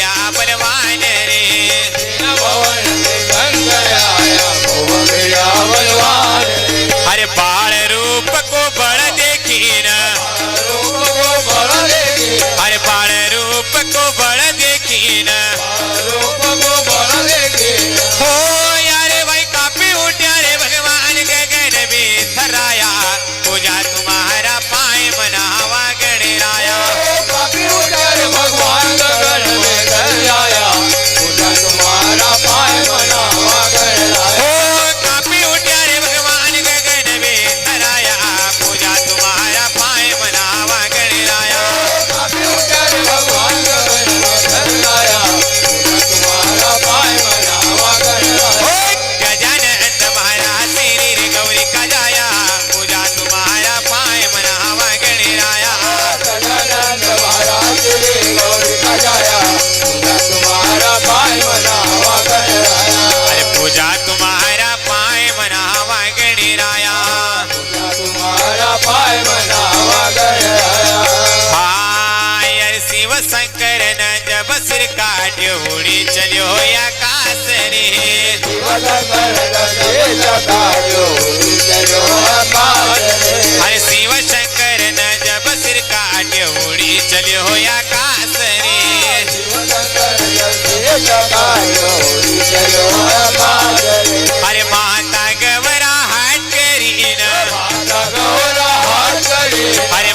आया बलवान रे अरे बाल रूप को बड़ देखी न अरे बाल रूप को बड़ देखी न हो यार भाई कापी उठा रे भगवान गगन में थराया पूजा तुम्हारा पाए मनावा गणराया काफी उठा रे भगवान गगन में थराया पूजा तुम्हारा पाए मनावा गणराया हो कापी उठा रे भगवान गगन में थराया पूजा तुम्हारा पाए मनावा गणराया काफी उठा रे भगवान गगन में थराया पूजा तुम्हारा पाए मनावा गणराया गजानन तुम्हारा श्री रे गौरी का जाया पूजा तुम्हारा पाए मनावा गणराया गजानन तुम्हारा श्री गौरी का जाया पूजा तुम्हारा पाए मनावा गणराया अरे पूजा तुम्हारा पाए मनावा गणराया पूजा तुम्हारा पाए मनावा गणराया हाय अरे शिव शंकर न जब सिर काट्यो उड़ी चलियो या कासरे अरे शिव शंकर न जब सिर काट्यो उड़ी चलियो या कासरे अरे माता गवरा हाट करी न अरे